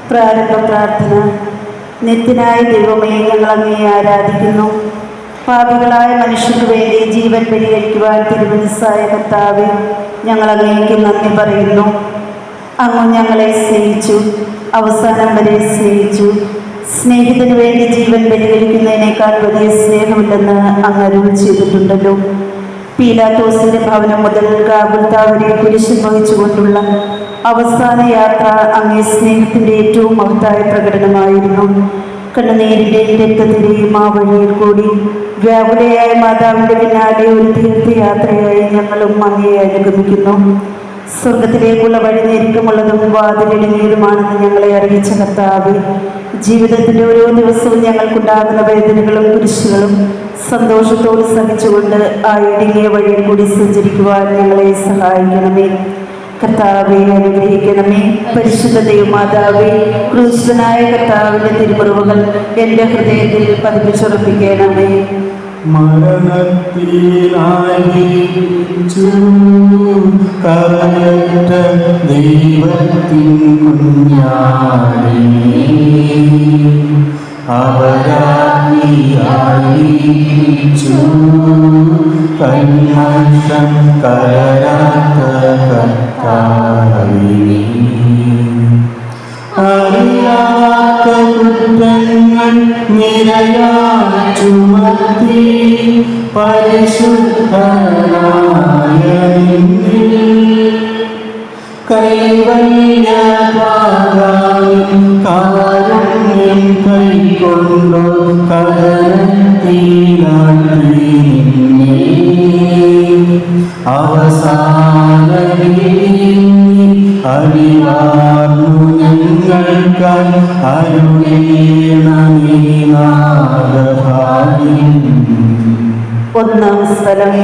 പ്രാരംഭ പ്രാർത്ഥന. നിത്യനായ ദൈവമേ, ഞങ്ങൾ അങ്ങേ ആരാധിക്കുന്നു. പാപികളായ മനുഷ്യർക്ക് വേണ്ടി ജീവൻ പരിഹരിക്കുവാൻ തിരുമനസ്സായ കർത്താവേ, ഞങ്ങൾ അങ്ങേക്ക് നന്ദി പറയുന്നു. അങ്ങ് ഞങ്ങളെ സ്നേഹിച്ചു, അവസാനം വരെ സ്നേഹിച്ചു. സ്നേഹിതന് വേണ്ടി ജീവൻ പരിഹരിക്കുന്നതിനേക്കാൾ വലിയ സ്നേഹമില്ലെന്ന് അങ്ങ് അരുൾ ചെയ്തിട്ടുണ്ടല്ലോ. പീലാത്തോസിന്റെ ഭവനം മുതൽ ഗാഗുൽത്താ വരെ കുരിശിൽ വഹിച്ചുകൊണ്ടുള്ള അവസാന യാത്ര അങ്ങേ സ്നേഹത്തിന്റെ ഏറ്റവും മഹത്തായ പ്രകടനമായിരുന്നു. കണ്ണുനീരിന്റെയും രക്തത്തിന്റെയും ആ വഴിയിൽ കൂടി വ്യാകുലയായ മാതാവിന്റെ പിന്നാലെ ഒരു തീർത്ഥയാത്രയായി ഞങ്ങളും അങ്ങയെ അനുഗമിക്കുന്നു. സ്വർഗത്തിലേക്കുള്ള വഴി ഞെരുക്കമുള്ളതും വാതിലിടുങ്ങിയതുമാണെന്ന് ഞങ്ങളെ അറിയിച്ച കർത്താവേ, ജീവിതത്തിന്റെ ഓരോ ദിവസവും ഞങ്ങൾക്കുണ്ടാകുന്ന വേദനകളും കുരിശുകളും സന്തോഷത്തോട് സഹിച്ചുകൊണ്ട് ആ ഇടുങ്ങിയ വഴിയിൽ കൂടി സഞ്ചരിക്കുവാൻ ഞങ്ങളെ സഹായിക്കണമേ. കർത്താവെ അനുഗ്രഹിക്കണമേ. പരിശുദ്ധ ദൈവമാതാവേ, ക്രൂശിതനായ കർത്താവിന്റെ തിരുമുറിവുകൾ എൻ്റെ ഹൃദയത്തിൽ പതിപ്പിച്ചുറപ്പിക്കണമേ. മരണത്തിലായിരിച്ചു കരയറ്റ ദൈവത്തിൻ കുഞ്ഞാടിനെ അപരാധിയായിരിച്ചു കന്മഷം കലരാത്ത കർത്താവിനെ അറിയാത്ത കുറ്റങ്ങൾ നിരയായി ചുമത്തി പരിശുദ്ധനായ നിന്നിൽ കൈവല്യപാദാവിൻ കാരുണ്യം കൈക്കൊണ്ടു കടലത്തിലാണ്ടി നിന്നെ അവസാന അറിവാർന്നു ഞങ്ങൾക്കായി അരുളേണമേ നാദഭാഗ്യം. ഒന്നാം സ്ഥലം.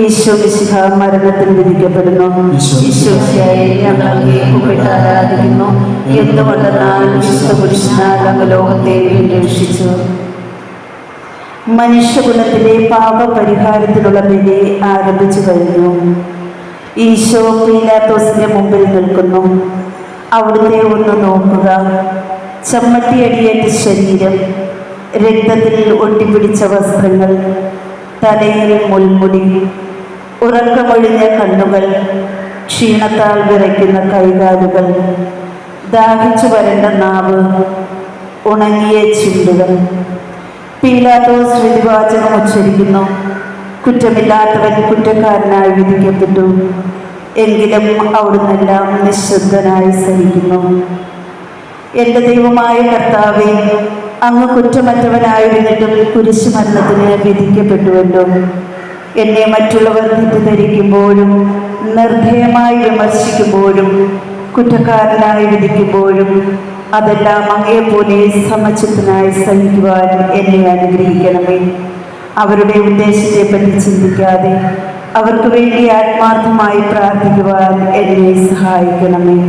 ഈശോ മിശിഹ മരണത്തിൽ വിധിക്കപ്പെടുന്നു. ഈശോയായി ഞങ്ങൾ അങ്ങേ കുമ്പിട്ട് ആരാധിക്കുന്നു. എന്തുകൊണ്ടെന്നാൽ വിശുദ്ധ പുരുഷനാൽ അങ്ങ് ലോകത്തെ രക്ഷിച്ചു. മനുഷ്യകുലത്തിലെ പാപപരിഹാരത്തിനുള്ള ബലി ആരംഭിച്ചു കഴിഞ്ഞു. ഈശോ പീലാത്തോസിന്റെ മുമ്പിൽ നിൽക്കുന്നു. അവിടുത്തെ ഒന്ന് നോക്കുക. ചമ്മട്ടിയടിയേറ്റ ശരീരം, രക്തത്തിൽ ഒട്ടിപ്പിടിച്ച വസ്ത്രങ്ങൾ, തലയിൽ മുൾമുടി, ഉറക്കമൊഴിഞ്ഞ കണ്ണുകൾ, ക്ഷീണത്താൽ വിറയ്ക്കുന്ന കൈകാലുകൾ, ദാഹിച്ചു വരേണ്ട നാവ്, ഉണങ്ങിയ ചുണ്ടുകൾ. പീലാത്തോസ് വിധിവാചകം ഉച്ചരിക്കുന്നു. കുറ്റമില്ലാത്തവൻ കുറ്റക്കാരനായി വിധിക്കപ്പെട്ടു. എങ്കിലും അവിടുന്നെല്ലാം നിശബ്ദനായി സഹിക്കുന്നു. എൻ്റെ ദൈവമായ കർത്താവേ, അങ്ങ് കുറ്റമറ്റവനായിരുന്നിട്ടും കുരിശ് മരണത്തിന് വിധിക്കപ്പെട്ടുവല്ലോ. എന്നെ മറ്റുള്ളവർ തെറ്റിദ്ധരിക്കുമ്പോഴും നിർഭയമായി വിമർശിക്കുമ്പോഴും കുറ്റക്കാരനായി വിധിക്കുമ്പോഴും അതെല്ലാം അങ്ങയെപ്പോലെ സമചിത്തനായി സഹിക്കുവാൻ എന്നെ അനുഗ്രഹിക്കണമേ. അവരുടെ ഉദ്ദേശത്തെപ്പറ്റി ചിന്തിക്കാതെ അവർക്ക് വേണ്ടി ആത്മാർത്ഥമായി പ്രാർത്ഥിക്കുവാൻ എന്നെ സഹായിക്കണമേ.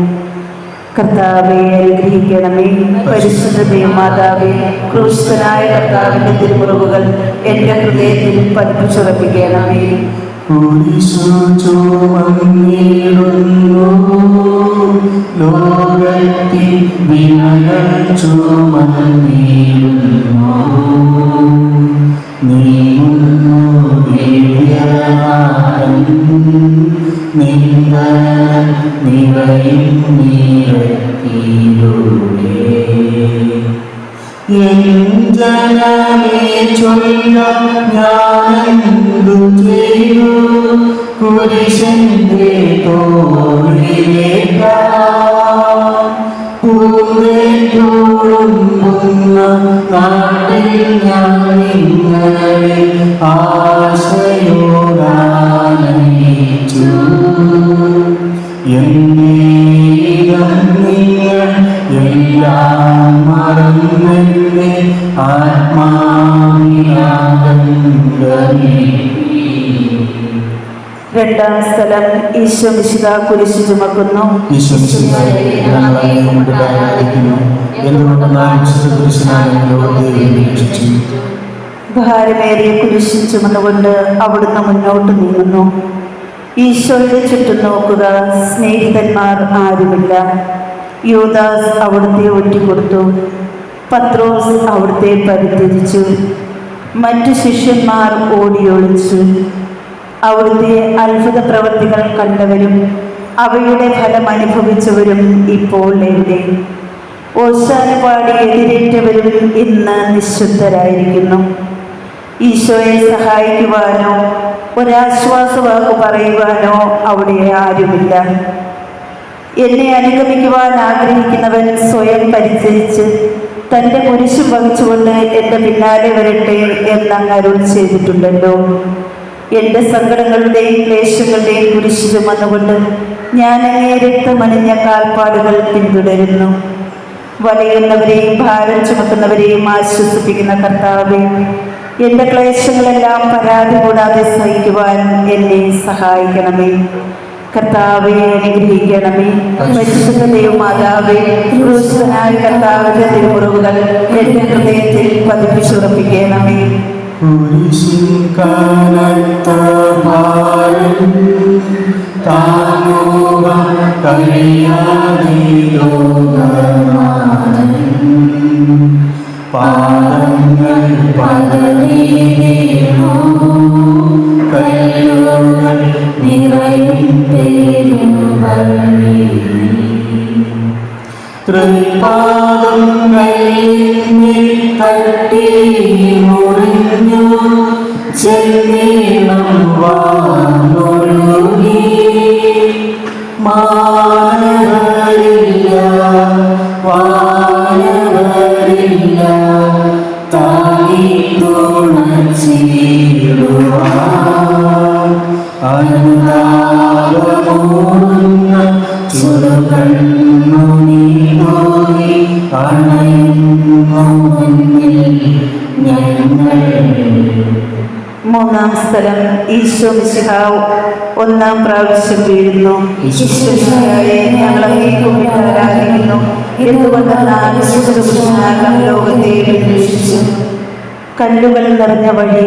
കർത്താവെ അനുഗ്രഹിക്കണമേ. പരിശുദ്ധ ദൈവമാതാവേ, ക്രൂശിതനായ കർത്താവിന്റെ തിരുമുറിവുകൾ എൻ്റെ ഹൃദയത്തിൽ പതിപ്പിച്ചുറപ്പിക്കണമേ. ലോകത്തിൽ വിനകൾ ചുമന്നിടുന്നു. നീങ്ങുന്നു ദിവ്യനാഥൻ നിന്ന നിറയും നീരത്തിലൂടെ. എൻ ജനമേ ചൊല്ല ഞാനെന്തു ചെയ്തു കുരിശന്റെ തോളിലേക്കാ പിന്നീടും നിങ്ങൾ എല്ലാം മറന്നെന്നെ ആത്മാവിനാകണ്ടേ. രണ്ടാം സ്ഥലം ഈശോ മിശിഹാ കുരിശ് ചുമക്കുന്നു. ഈശ്വരനെ ഞങ്ങളെ ആരാധിക്കുന്നു. എന്തുകൊണ്ടെന്നാൽ വിശുദ്ധ കുരിശിനാൽ ലോകത്തെ രക്ഷിച്ചു. ഭാരമേറിയ കുരിശിൽ ചുമന്നുകൊണ്ട് അവിടുന്ന് മുന്നോട്ട് നീങ്ങുന്നു. ഈശോയുടെ ചുറ്റും നോക്കുക, സ്നേഹിതന്മാർ ആരുമില്ല. യൂദാസ് അവിടുത്തെ ഒറ്റിക്കൊടുത്തു. പത്രോസ് അവിടുത്തെ പരിത്യജിച്ചു. മറ്റു ശിഷ്യന്മാർ ഓടിയൊളിച്ചു. അവിടുത്തെ അത്ഭുത പ്രവൃത്തികൾ കണ്ടവരും അവയുടെ ഫലം അനുഭവിച്ചവരും ഇപ്പോൾ എവിടെ? ഓശാന പാടി എതിരേറ്റവരും ഇന്ന് നിശബ്ദരായിരിക്കുന്നു. ഈശോയെ സഹായിക്കുവാനോ ഒരാശ്വാസവാക്ക് പറയുവാനോ അവിടെ ആരുമില്ല. എന്നെ അനുഗമിക്കുവാൻ ആഗ്രഹിക്കുന്നവൻ സ്വയം പരിചരിച്ച് തൻ്റെ കുരിശും വഹിച്ചുകൊണ്ട് എൻ്റെ പിന്നാലെ വരട്ടെ എന്നങ്ങ് അരുൾ ചെയ്തിട്ടുണ്ടല്ലോ. എൻ്റെ സങ്കടങ്ങളുടെയും ക്ലേശങ്ങളുടെയും കുരിശ് ചുമന്നുകൊണ്ട് ഞാൻ അങ്ങേ രക്തമണിഞ്ഞ കാൽപ്പാടുകൾ പിന്തുടരുന്നു. വലയുന്നവരെയും ഭാരം ചുമക്കുന്നവരെയും ആശ്വസിപ്പിക്കുന്ന കർത്താവേ, എൻ്റെ ക്ലേശങ്ങളെല്ലാം പരാതി കൂടാതെ സഹിക്കുവാൻ എന്നെ സഹായിക്കണമേ. കർത്താവെ അനുഗ്രഹിക്കണമേ. പരിശുദ്ധ ദൈവമാതാവേ, ക്രൂശനായ കർത്താവിന്റെ തിരുമുറിവുകൾ എൻ്റെ ഹൃദയത്തിൽ പതിപ്പിച്ചുറപ്പിക്കണമേ. കുരിശിൻ കനത്ത ഭാരം താങ്ങുവാൻ കഴിയാതെ ലോകനാഥൻ പാദങ്ങൾ പതറി വീണു. കല്ലുകൾ നിറയും പെരുവഴി തൃപ്പാദങ്ങളിൽ തട്ടി മുറിഞ്ഞു. ചെന്നീളം വാനൊഴുകി. മാനവരില്ല വാനവരില്ല താങ്ങി തുണച്ചിടുവാൻ. അനുതാപമൂർന്ന ചുടുകണ്ണു നീ നോക്കി അണയുന്നു മുന്നിൽ ഞങ്ങൾ. മൂന്നാം സ്ഥലം ഈശോ മിശിഹാ ഒന്നാം പ്രാവശ്യം വീഴുന്നു. ഈശോയെ ഞങ്ങൾ അങ്ങേക്കുമ്പിട്ട് ആരാധിക്കുന്നു. എന്തുകൊണ്ടെന്നാൽ വിശുദ്ധ ലോകത്തെ രക്ഷിച്ചു. കല്ലുകൾ നിറഞ്ഞ വഴി,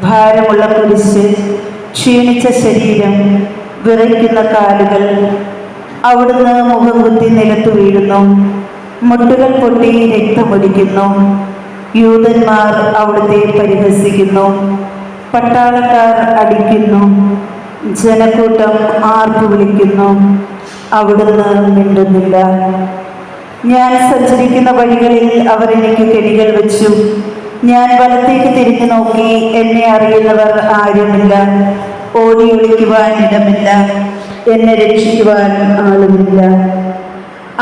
ഭാരമുള്ള കുരിശ്, ക്ഷീണിച്ച ശരീരം, വിറയ്ക്കുന്ന കാലുകൾ. അവിടുന്ന് മുഖം കുത്തി നിലത്ത് വീഴുന്നു. മുട്ടുകൾ പൊട്ടി രക്തമൊലിക്കുന്നു. യൂതന്മാർ അവിടുത്തെ പരിഹസിക്കുന്നു. പട്ടാളക്കാർ അടിക്കുന്നു. ജനക്കൂട്ടം ആർപ്പു വിളിക്കുന്നു. അവിടുന്ന് മിണ്ടുന്നില്ല. ഞാൻ സഞ്ചരിക്കുന്ന വഴികളിൽ അവർ എനിക്ക് കെണികൾ വെച്ചു. ഞാൻ വലത്തേക്ക് തിരിഞ്ഞു നോക്കി, എന്നെ അറിയുന്നവർ ആരുമില്ല. ഓടി ഒളിക്കുവാൻ ഇടമില്ല. എന്നെ രക്ഷിക്കുവാൻ ആളുമില്ല.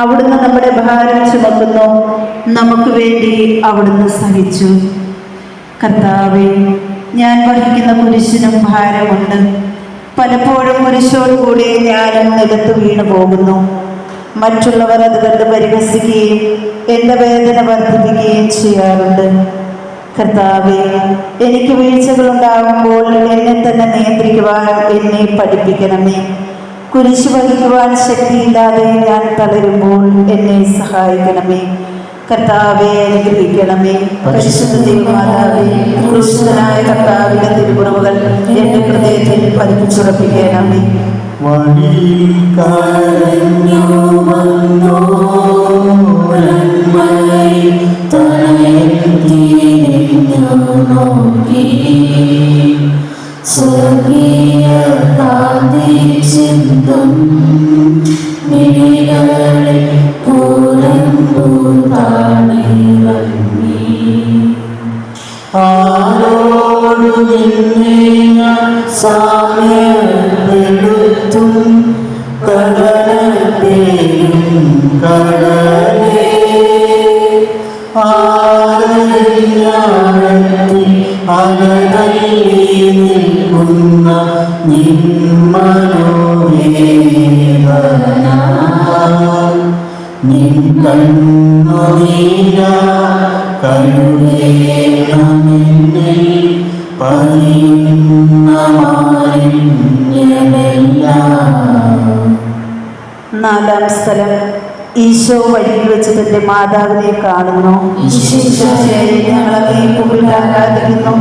അവിടുന്ന് നമ്മുടെ ഭാരം ചുമക്കുന്നു. നമുക്ക് വേണ്ടി അവിടുന്ന് സഹിച്ചു. കർത്താവേ, ഞാൻ വഹിക്കുന്ന കുരിശിനും ഭാരമുണ്ട്. പലപ്പോഴും കുരിശോടുകൂടി ഞാനും നിലത്ത് വീണു പോകുന്നു. മറ്റുള്ളവർ അത് കണ്ട് പരിഹസിക്കുകയും എൻ്റെ വേദന വർദ്ധിപ്പിക്കുകയും ചെയ്യാറുണ്ട്. കർത്താവേ, എനിക്ക് വീഴ്ചകളുണ്ടാകുമ്പോൾ എന്നെ തന്നെ നിയന്ത്രിക്കുവാൻ എന്നെ പഠിപ്പിക്കണമേ. കുരിശ് വഹിക്കുവാൻ ശക്തിയില്ലാതെ ഞാൻ തളരുമ്പോൾ എന്നെ സഹായിക്കണമേ. കർത്താവെ അനുഗ്രഹിക്കണമേ. പരിശുദ്ധ ദൈവമാതാവേ, ക്രൂശിതനായ കർത്താവിന്റെ തിരുമുറിവുകൾ എൻ്റെ ഹൃദയത്തിൽ പതിപ്പിച്ചുറപ്പിക്കണമേ. വഴിയിൽ കരഞ്ഞു വന്നോരന്മയിൽ തലയെത്തിരിഞ്ഞു നോക്കി. സ്വർഗീയ കാന്തി ചിന്തും മിഴികളിൽ പൂരമ്പൂ താണിറങ്ങി. ആരോടു നിന്നെ ഞാൻ സാമ്യപ്പെടുത്തും. കടലത്തേയും കടലേ ആരത്തിൽ അകതല്ലി നിൽക്കുന്ന നിന്മനോവേദന. നിൻ കണ്ണുനീര കഴുകേണമെന്നിൽ പതിയുന്ന മാലിന്യമെല്ലാം. നാലാം സ്ഥലം, ഈശോ വഴിയിൽ വെച്ച് തന്റെ മാതാവിനെ കാണുന്നു. ഞങ്ങളെ മുമ്പിൽ ആരാധിക്കുന്നു.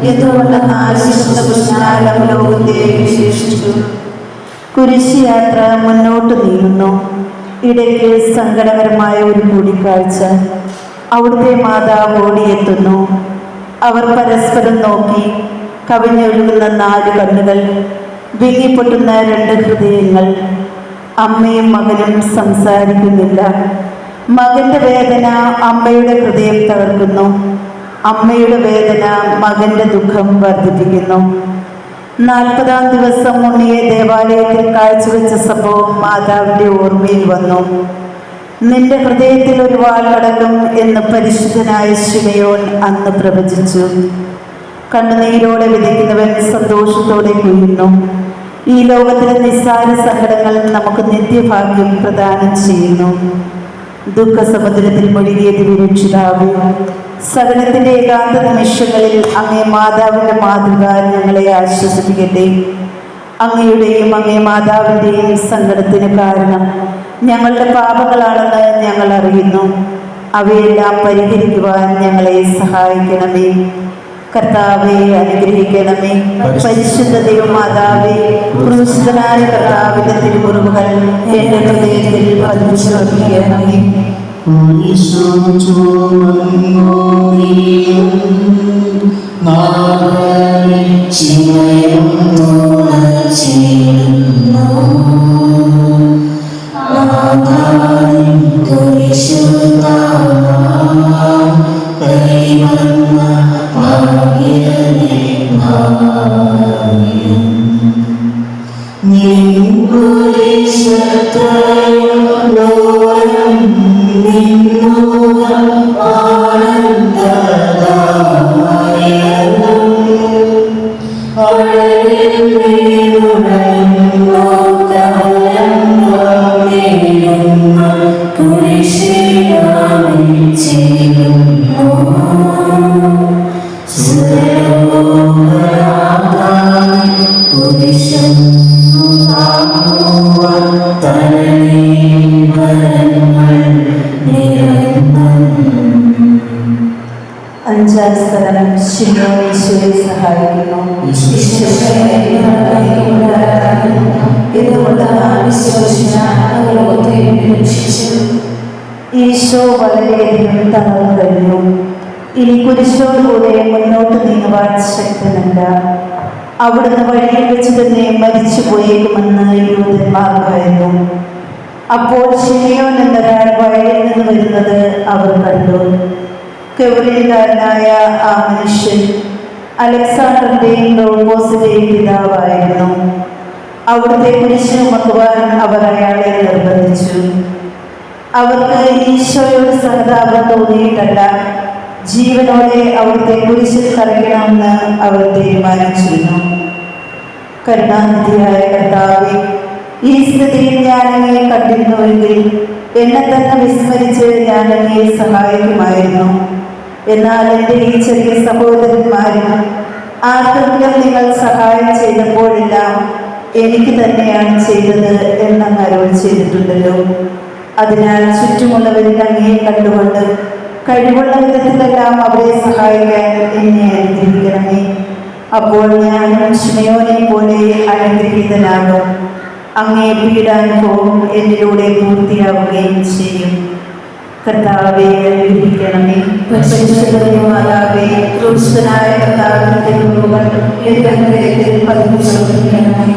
എന്തുകൊണ്ടെന്ന് ആശിഷ്ടപുരുഷനാലും ലോകത്തെ വിശേഷിച്ചു. കുരിശ് യാത്ര മുന്നോട്ട് നീങ്ങുന്നു. ഇടയ്ക്ക് സങ്കടകരമായ ഒരു കൂടിക്കാഴ്ച. അവിടുത്തെ മാതാവ് ഓടിയെത്തുന്നു. അവർ പരസ്പരം നോക്കി. കവിഞ്ഞൊഴുകുന്ന 4 കണ്ണുകൾ, വിങ്ങിപ്പൊട്ടുന്ന 2 ഹൃദയങ്ങൾ. അമ്മയും മകനും സംസാരിക്കുന്നില്ല. മകന്റെ വേദന അമ്മയുടെ ഹൃദയം തകർക്കുന്നു. അമ്മയുടെ വേദന മകന്റെ ദുഃഖം വർദ്ധിപ്പിക്കുന്നു. 40-ാം ദിവസം ഉണ്ണിയെ ദേവാലയത്തിൽ കാഴ്ചവെച്ച സംഭവം മാതാവിന്റെ ഓർമ്മയിൽ വന്നു. നിന്റെ ഹൃദയത്തിൽ ഒരു വാൾ കടക്കും എന്ന് പരിശുദ്ധനായ ശിമയോൻ അന്ന് പ്രവചിച്ചു. കണ്ണുനീരോടെ വിതയ്ക്കുന്നവൻ സന്തോഷത്തോടെ കൊയ്യുന്നു. ഈ ലോകത്തിലെ നിസ്സാര സങ്കടങ്ങൾ നമുക്ക് നിത്യഭാഗ്യം പ്രദാനം ചെയ്യുന്നു. ദുഃഖസമുദ്രത്തിൽ മുഴുകിയ രക്ഷിതാവേ, സകലത്തിന്റെ ഏകാന്ത നിമിഷങ്ങളിൽ അങ്ങേ മാതാവിന്റെ മാതൃക ഞങ്ങളെ ആശ്വസിപ്പിക്കട്ടെ. അങ്ങയുടെയും അങ്ങേ മാതാവിൻ്റെയും സങ്കടത്തിന് കാരണം ഞങ്ങളുടെ പാപങ്ങളാണെന്ന് ഞങ്ങൾ അറിയുന്നു. അവയെല്ലാം പരിഹരിക്കുവാൻ ഞങ്ങളെ സഹായിക്കണമേ. കർത്താവെ അനുഗ്രഹിക്കണമേ. പരിശുദ്ധ ദൈവമാതാവേ, ക്രൂശിതനായ കർത്താവിന്റെ തിരുമുറിവുകൾ എന്റെ ഹൃദയത്തിൽ പതിച്ചുറപ്പിക്കണമേ. കുരിശു ചുമന്നോരിയും നാഗനെ ചിമയുന്നുണർച്ചിരുന്നു. ആകാരം കുരിശു താങ്ങാൻ കൈവന്ന ഭാഗ്യനേ ഭാഗ്യം. നിൻ കുരിശത്രയും ലോകം നിന്നുകം ആനന്ദദായകം. അഴലിൽ വീണുടയുന്നു കലങ്ങുന്ന കുരിശിനാമിൽ ചേരുന്നു. സുരലോകനാഥാൻ കുരിശന്നു താങ്ങുവാൻ തലനീവരങ്ങൾ നിരന്തരം. 5-ാം സ്ഥലം, ശിമയോൻ ഈശോയെ സഹായിക്കുന്നു. ഈശോ വളരെയധികം തളർന്നു കഴിഞ്ഞു. ഇനി കുരിശോടുകൂടെ മുന്നോട്ട് നീങ്ങുവാൻ ശക്തനല്ല. അവിടുന്ന് വഴിയിൽ വെച്ച് തന്നെ മരിച്ചു പോയേക്കുമെന്ന് യൂദന്മാർ ഭയന്നു. അപ്പോൾ ശിമയോൻ എന്നൊരാൾ വഴിയിൽ നിന്ന് വരുന്നത് അവർ കണ്ടു. കെവ്രീകാരനായ ആ മനുഷ്യൻ അലക്സാണ്ടറിന്റെയും റോബോസിന്റെയും പിതാവായിരുന്നു. അവിടുത്തെ കുരിശ് ചുമക്കുവാൻ അവർ അയാളെ നിർബന്ധിച്ചു. അവർക്ക് ഈശോയോട് സഹതാപം തോന്നിയിട്ടല്ല, ജീവനോടെ അവിടുത്തെ കുരിശിൽ തറയ്ക്കണമെന്ന് അവർ തീരുമാനിച്ചിരുന്നു. കരുണാനിധിയായ കർത്താവേ, ഈ സ്ഥിതിയിൽ ഞാൻ അങ്ങയെ കണ്ടിരുന്നുവെങ്കിൽ എന്നെ തന്നെ വിസ്മരിച്ച് ഞാൻ അങ്ങയെ സഹായിക്കുമായിരുന്നു. എന്നാൽ എൻ്റെ ഈ ചെറിയ സഹോദരന്മാരും ആർക്കെങ്കിലും നിങ്ങൾ സഹായം ചെയ്തപ്പോഴെല്ലാം എനിക്ക് തന്നെയാണ് ചെയ്തത് എന്നങ്ങ് അരുൾ ചെയ്തിട്ടുണ്ടല്ലോ. അതിനാൽ ചുറ്റുമുള്ളവരിൽ അങ്ങയെ കണ്ടുകൊണ്ട് കഴിവുള്ള വിധത്തിലെല്ലാം അവരെ സഹായിക്കാൻ എന്നെ അനുഗ്രഹിക്കണമേ. അപ്പോൾ ഞാനും ശിമയോനെ പോലെ അനുഗ്രഹീതനാകും. അങ്ങേ പീഡാനുഭവം എന്നിലൂടെ പൂർത്തിയാവുകയും ചെയ്യും. കർത്താവെ അനുഗ്രഹിക്കണമേ. പരിശുദ്ധമാതാവേ, ക്രൂശിതനായ കർത്താവിന്റെ തിരുമുറിവുകൾ എന്റെ ഹൃദയത്തിൽ പതിപ്പിച്ചുറപ്പിക്കണമേ.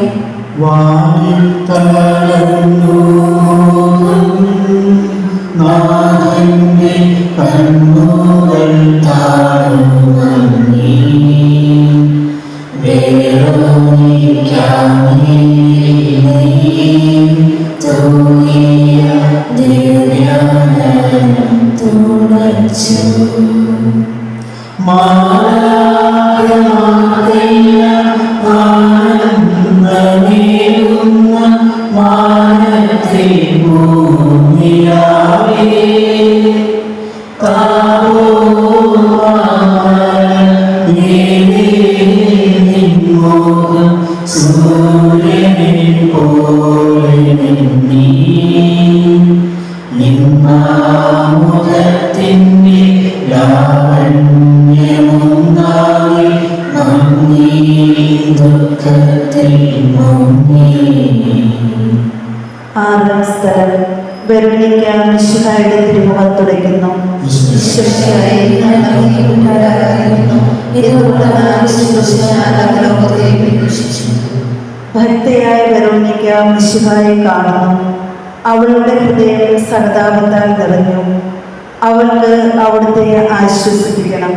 വാനിത്തളർന്നു നാഥന്റെ കണ്ണുകൾ താഴുന്നീ. വേറൊന്നിക്കാമേ തോന്നിയ ദിവ്യാനന്ദം തുണച്ചു. മാലാഖമാർക്കല്ല ആനന്ദമേകുന്ന മാനത്തെ ഭൂമിയാവേ. വെറോനിക്ക മിശിഹായുടെ തിരുമുഖം തുടയ്ക്കുന്നു. ഈശോയെ ഞങ്ങൾ അങ്ങയെ കുമ്പിട്ടാരാധിക്കുന്നു. എന്തുകൊണ്ടെന്നാൽ വിശുദ്ധ ലോകത്തെ പ്രതീക്ഷിച്ചു. ഭക്തയായ വെറോനിക്ക മിശിഹായെ കാണുന്നു. അവളുടെ ഹൃദയം സഹതാപത്താൽ നിറഞ്ഞു. അവൾക്ക് അവിടുത്തെ ആശ്വസിപ്പിക്കണം.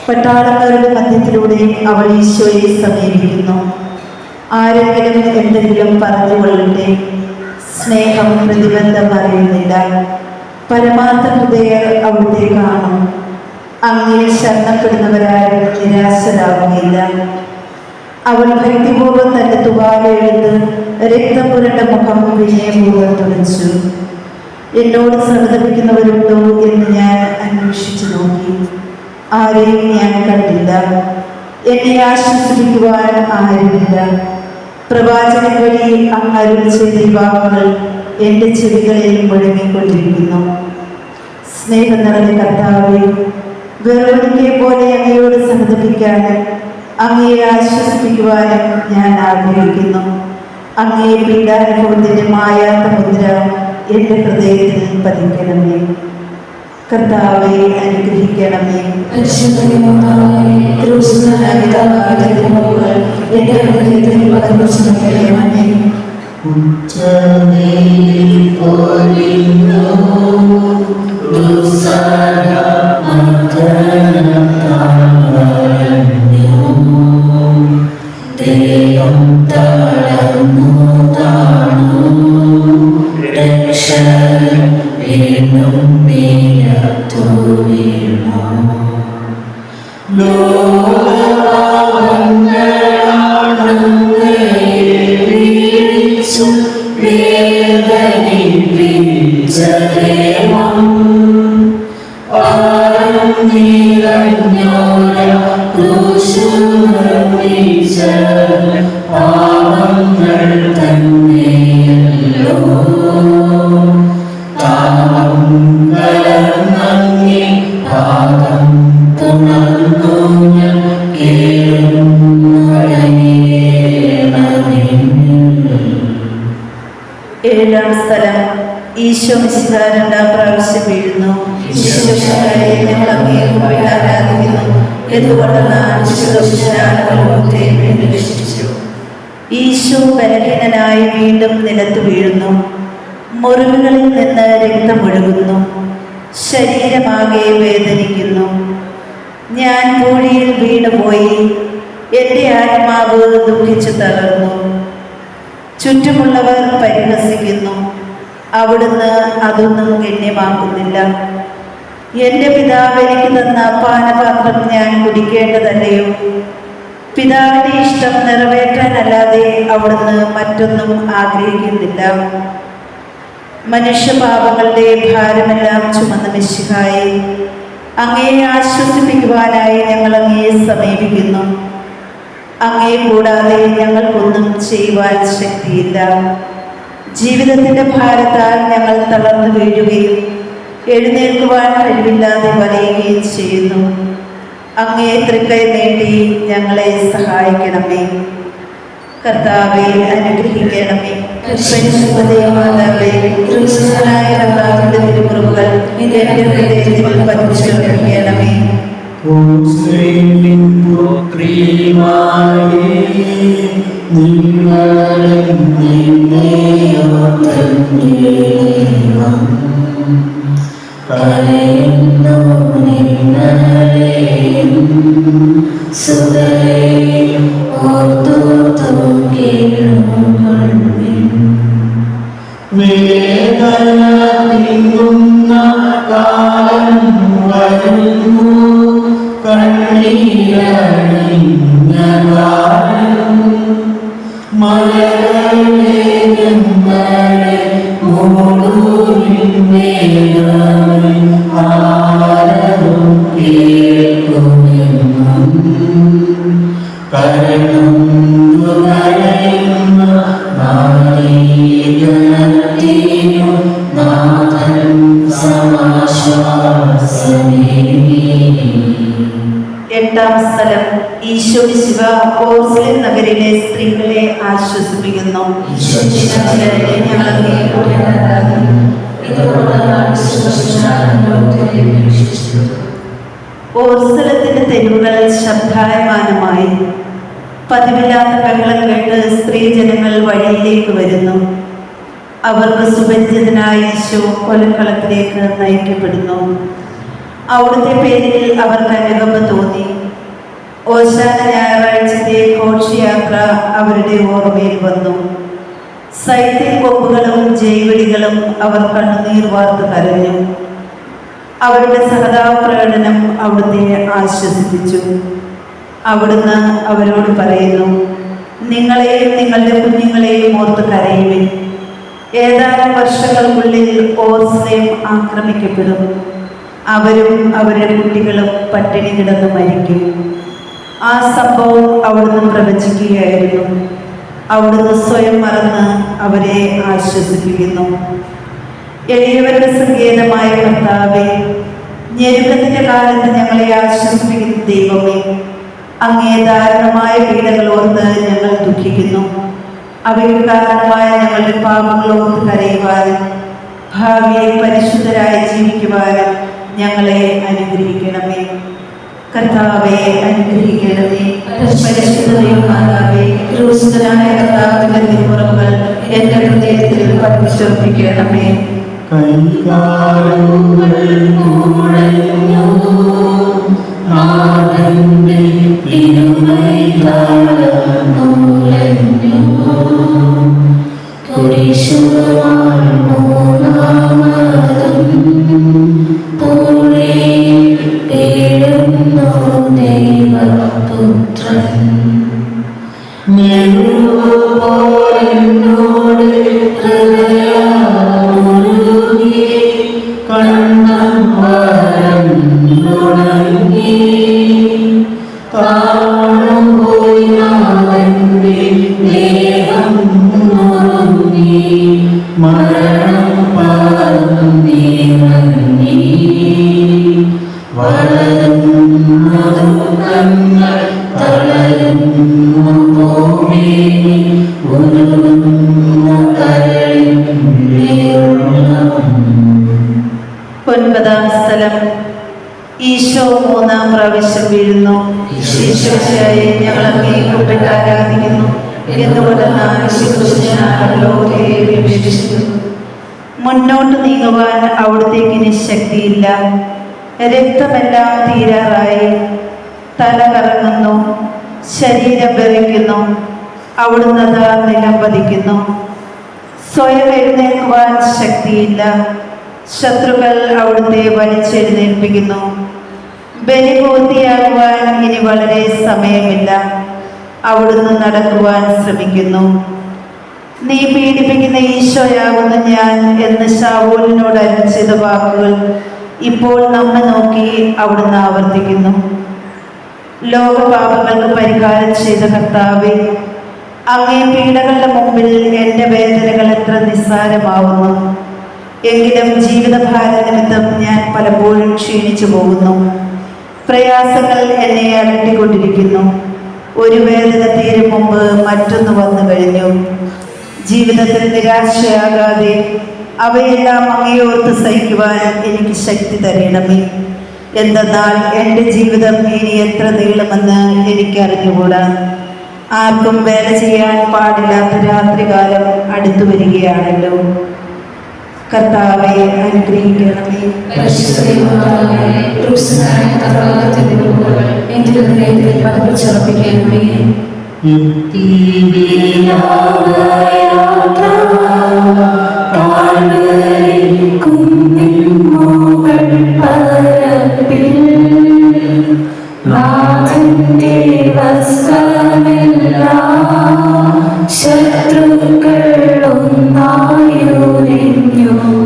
പട്ടാളക്കാരുടെ മധ്യത്തിലൂടെ അവൾ ഈശോയെ സമീപിക്കുന്നു. ആരെങ്കിലും എന്തെങ്കിലും പറഞ്ഞുകൊള്ളട്ടെ, സ്നേഹം പ്രതിബന്ധം അറിയുന്നില്ല. പരമാർത്ഥ ഹൃദയർ അവിടുത്തെ കാണും. അങ്ങയെ ശരണപ്പെടുന്നവരാരും നിരാശരാകുകയില്ല. അവൾ ഭക്തിപൂർവ്വം തന്റെ തുവാല എടുത്ത് രക്തം പുരണ്ട മുഖം വിനയപൂർവ്വം തുളച്ചു. എന്നോട് സഹതപിക്കുന്നവരുണ്ടോ എന്ന് ഞാൻ അന്വേഷിച്ചു നോക്കി. ആരെയും ഞാൻ കണ്ടില്ല. എന്നെ ആശ്വസിപ്പിക്കുവാൻ ആരുമില്ല. പ്രവാചകൻ വഴി അങ്ങ് അരുൾ ചെയ്ത ഈ വാക്കുകൾ എൻ്റെ ചെവികളിൽ മുഴങ്ങിക്കൊണ്ടിരിക്കുന്നു. സ്നേഹം നിറഞ്ഞ കർത്താവേ, വെറോനിക്കയെ പോലെ അങ്ങയോട് സഹതപിക്കാനും അങ്ങയെ ആശ്വസിപ്പിക്കുവാനും ഞാൻ ആഗ്രഹിക്കുന്നു. അങ്ങയെ പീഡാനുഭവത്തിൻ്റെ മായാത്ത മുദ്ര എൻ്റെ ഹൃദയത്തിൽ പതിക്കണമേ. കർത്താവെ അനുഗ്രഹിക്കണമേ. പരിശുദ്ധനായ ക്രൂശിതനായ പിതാവായ തിരുമുഖങ്ങൾ എൻ്റെ ഹൃദയത്തിൽ പതിപ്പിച്ചുകൊള്ളണമേ. ഉച്ചനീൽ പൊലിഞ്ഞു ദുസ്സഹ മർദ്ദനം താഴ്ന്നു. ദൈവം തളർന്നു താണു. രക്ഷകൻ വീണ്ടും നിലത്തു വീണു. പാവങ്ങൾ തന്നെയല്ലോ താമം കലർന്നങ്ങി പാദം തുണർന്നു ഞാൻ ഏഴാം സ്ഥലം. ഈശോ മിശിഹ രണ്ടാം പ്രാവശ്യം വീഴുന്നു. ഈശോയെ ഞങ്ങൾ അങ്ങയെ കുമ്പിട്ടാരാധിക്കുന്നു. എന്തുകൊണ്ടെന്നാൽ വിശുദ്ധ ലോകത്തെ പ്രതീക്ഷിച്ചു. ഈശോ ബലഹീനനായി വീണ്ടും നിലത്ത് വീഴുന്നു. മുറിവുകളിൽ നിന്ന് രക്തമൊഴുകുന്നു. ശരീരമാകെ വേദനിക്കുന്നു. ഞാൻ പൂഴിയിൽ വീണുപോയി. എൻ്റെ ആത്മാവ് ദുഃഖിച്ചു തളർന്നു. ചുറ്റുമുള്ളവർ പരിഹസിക്കുന്നു. അവിടുന്ന് അതൊന്നും ഗണ്യമാക്കുന്നില്ല. എൻ്റെ പിതാവ് എനിക്ക് തന്ന പാനപാത്രം ഞാൻ കുടിക്കേണ്ടതല്ലയോ? പിതാവിൻ്റെ ഇഷ്ടം നിറവേറ്റാനല്ലാതെ അവിടുന്ന് മറ്റൊന്നും ആഗ്രഹിക്കുന്നില്ല. മനുഷ്യപാപങ്ങളുടെ ഭാരമെല്ലാം ചുമന്ന മിശിഹായെ, അങ്ങയെ ആശ്വസിപ്പിക്കുവാനായി ഞങ്ങൾ അങ്ങയെ സമീപിക്കുന്നു. അങ്ങയെ കൂടാതെ ഞങ്ങൾക്കൊന്നും ചെയ്യുവാൻ ശക്തിയില്ല. ജീവിതത്തിൻ്റെ ഭാരത്താൽ ഞങ്ങൾ തളർന്നു വീഴുകയും എഴുന്നേൽക്കുവാൻ കഴിവില്ലാതെ വലയുകയും ചെയ്യുന്നു. അങ്ങയെ തൃക്കൈ നീട്ടി ഞങ്ങളെ സഹായിക്കണമേ. കർത്താവെ അനുഗ്രഹിക്കണമേ. പരിശുദ്ധദേവമാതാവേ, ക്രിസ്തുനായ കർത്താവിന്റെ തിരുമുറിവുകൾ എൻ്റെ ഹൃദയത്തിൽ പതിച്ചുറപ്പിക്കണമേ. വേദന തിങ്ങുന്ന കാലം വരുന്നു. കണ്ണീരണിഞ്ഞ കാലം മലകളെ ഞങ്ങളെ മൂടുവിൻ വേദനയും ആരവും കേൾക്കുമെന്നും കരണം തുറയുന്ന നാരീഗണത്തിനു നാഥൻ സമാശ്വാസമേകി. എട്ടാം സ്ഥലം. ഈശോ മിശിഹ ഓർസ്ലിൻ നഗരിലെ സ്ത്രീകളെ ആശ്വസിപ്പിക്കുന്നു. ഓർസലത്തിന്റെ തെരുവുകൾ ശബ്ദായമാനമായി. പതിവില്ലാത്ത ബഹളം കേട്ട് സ്ത്രീജനങ്ങൾ വഴിയിലേക്ക് വരുന്നു. അവർക്ക് സുപരിചിതനായ ഈശോ കൊലക്കളത്തിലേക്ക് നയിക്കപ്പെടുന്നു. അവിടുത്തെ പേരിൽ അവർക്ക് അനുകമ്പ തോന്നി. ഓശാന ഞായറാഴ്ചത്തെ ഘോഷയാത്ര അവരുടെ ഓർമ്മയിൽ വന്നു. സൈത്യൻ കൊമ്പുകളും ജൈവടികളും അവർ കണ്ണുനീർ വാർത്ത് കരഞ്ഞു. അവരുടെ സഹതാപ്രകടനം അവിടുത്തെ ആശ്വസിപ്പിച്ചു. അവിടുന്ന് അവരോട് പറയുന്നു, നിങ്ങളെയും നിങ്ങളുടെ കുഞ്ഞുങ്ങളെയും ഓർത്ത് കരയുവിൻ. ഏതാനും വർഷങ്ങൾക്കുള്ളിൽ ഓർസ്ലേം ആക്രമിക്കപ്പെടും. അവരും അവരുടെ കുട്ടികളും പട്ടിണി കിടന്ന് മരിക്കും. ആ സംഭവം അവിടുന്ന് പ്രവചിക്കുകയായിരുന്നു. അവിടുന്ന് സ്വയം മറന്ന് അവരെ ആശ്വസിപ്പിക്കുന്നു. എളിയവരുടെ സങ്കേതമായ കർത്താവേ, ഞെരുക്കത്തിന്റെ കാലത്ത് ഞങ്ങളെ ആശ്വസിപ്പിക്കുന്ന ദൈവമേ, അങ്ങേ ദാരുണമായ പീഡകൾ ഓർത്ത് ഞങ്ങൾ ദുഃഖിക്കുന്നു. അവയ്ക്ക് കാരണമായ ഞങ്ങളുടെ പാപങ്ങൾ ഓർത്ത് കരയുവാനും ഭാവിയിൽ പരിശുദ്ധരായി ജീവിക്കുവാനും ഞങ്ങളെ അനുഗ്രഹിക്കണമേ. കർത്താവെ അനുഗ്രഹിക്കണമേ. പരിശുദ്ധമാതാവേ, ക്രൂശിതനായ കർത്താവിന്റെ തിരുമുറകൾ എന്റെ ഹൃദയത്തിൽ പതിച്ചുറപ്പിക്കണമേ. ഒൻപതാം സ്ഥലം. ഈശോ മൂന്നാം പ്രാവശ്യം വീഴുന്നു. ഈശോയെ ഞങ്ങൾ അങ്ങേ കുമ്പിട്ട് ആരാധിക്കുന്നു. മുന്നോട്ട് നീങ്ങുവാൻ അവിടത്തേക്ക് ഇനി ശക്തിയില്ല. രക്തമെല്ലാം തീരാറായി. തല കറങ്ങുന്നു, ശരീരം വിറയ്ക്കുന്നു. അവിടുന്ന് നിലം പതിക്കുന്നു. സ്വയം എഴുന്നേൽക്കുവാൻ ശക്തിയില്ല. ശത്രുക്കൾ അവിടുത്തെ വലിച്ചെഴുന്നേൽപ്പിക്കുന്നു. ബലി പൂർത്തിയാകുവാൻ ഇനി വളരെ സമയമില്ല. അവിടുന്ന് നടക്കുവാൻ ശ്രമിക്കുന്നു. നീ പീഡിപ്പിക്കുന്ന ഈശോയാകുന്നു ഞാൻ എന്ന് ശാവൂലിനോട് അരുളി ചെയ്ത വാക്കുകൾ ഇപ്പോൾ നമ്മെ നോക്കി അവിടുന്ന് ആവർത്തിക്കുന്നു. ലോകപാപങ്ങൾക്ക് പരിഹാരം ചെയ്ത കർത്താവേ, അങ്ങേ പീഡകളുടെ മുമ്പിൽ എൻ്റെ വേദനകൾ എത്ര നിസ്സാരമാവുന്നു. എങ്കിലും ജീവിതഭാര നിമിത്തം ഞാൻ പലപ്പോഴും ക്ഷീണിച്ചു പോകുന്നു. പ്രയാസങ്ങൾ എന്നെ അലട്ടിക്കൊണ്ടിരിക്കുന്നു. ഒരു വേദന തീരും മുമ്പ് മറ്റൊന്ന് വന്നു കഴിഞ്ഞു. ജീവിതത്തിൽ നിരാശയാകാതെ അവയെല്ലാം അങ്ങയോർത്ത് സഹിക്കുവാൻ എനിക്ക് ശക്തി തരണമേ. എന്തെന്നാൽ എൻ്റെ ജീവിതം ഇനി എത്ര നീളുമെന്ന് എനിക്കറിഞ്ഞുകൂടാ. ആർക്കും വേല ചെയ്യാൻ പാടില്ലാത്ത രാത്രികാലം അടുത്തു വരികയാണല്ലോ. കർത്താവെ അനുഗ്രഹിക്കണമേ. പതിപ്പിച്ചുറപ്പിക്കണമേ. ശത്രുക്കൾ ഒന്നായുരിഞ്ഞു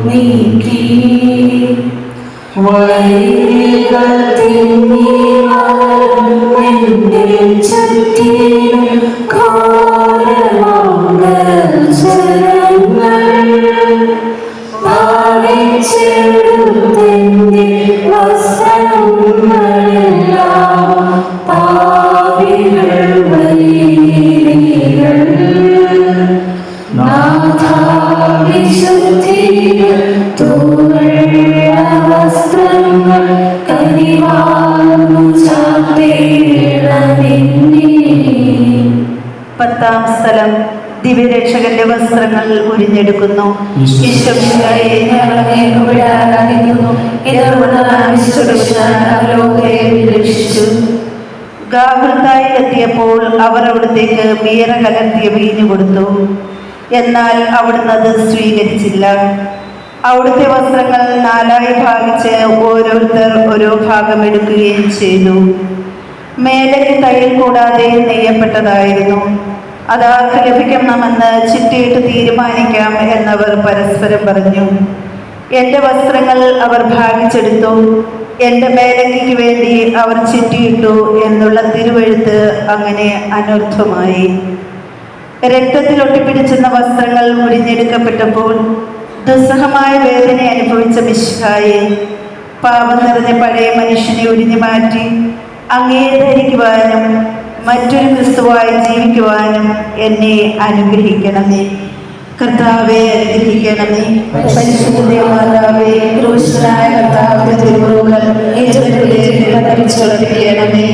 നീക്കി ചുറ്റിനും വിശുദ്ധി തൂവ സ്ഥലം ദിവ്യരക്ഷകന്റെ വസ്ത്രങ്ങൾ ഉരിഞ്ഞെടുക്കുന്നു. ഈശോമിശിഹായെ ഞങ്ങളെ കുമ്പിടാനാകുന്നു. ഇതുകൊണ്ടാണ് വിശുദ്ധ രക്ഷിച്ചു. ഗാഗുൽത്തായിലെത്തിയപ്പോൾ അവർ അവിടത്തേക്ക് മീറ കലർത്തിയ വീഞ്ഞു കൊടുത്തു. എന്നാൽ അവിടുന്ന് അത് സ്വീകരിച്ചില്ല. അവിടുത്തെ വസ്ത്രങ്ങൾ 4 ഭാഗിച്ച് ഓരോരുത്തർ ഓരോ ഭാഗം എടുക്കുകയും ചെയ്തു. മേലയ്ക്ക് തയ്യൽ കൂടാതെ നെയ്യപ്പെട്ടതായിരുന്നു. അതാർക്ക് ലഭിക്കണമെന്ന് ചിട്ടയിട്ട് തീരുമാനിക്കാം എന്നവർ പരസ്പരം പറഞ്ഞു. എൻ്റെ വസ്ത്രങ്ങൾ അവർ ഭാഗിച്ചെടുത്തു, എൻ്റെ മേലയ്ക്ക് വേണ്ടി അവർ ചിട്ടിയിട്ടു എന്നുള്ള തിരുവെഴുത്ത് അങ്ങനെ അനർത്ഥമായി. രക്തത്തിൽ ഒട്ടിപ്പിടിച്ചിരുന്ന വസ്ത്രങ്ങൾ മുരിഞ്ഞെടുക്കപ്പെട്ടപ്പോൾ ദുസ്സഹമായ വേദന അനുഭവിച്ച മിശിഹായെ, പാപം നിറഞ്ഞ പഴയ മനുഷ്യനെ ഉരിഞ്ഞു മാറ്റി അങ്ങയെ ധരിക്കുവാനും മറ്റൊരു ക്രിസ്തുവായി ജീവിക്കുവാനും എന്നെ അനുഗ്രഹിക്കണമേ. കർത്താവെ അനുഗ്രഹിക്കണമേ. പരിശുദ്ധ മാതാവേ, ക്രൂശനായ കർത്താവിന്റെ തിരുമുറുകൾ ഏറ്റെടുപ്പിക്കണമേ.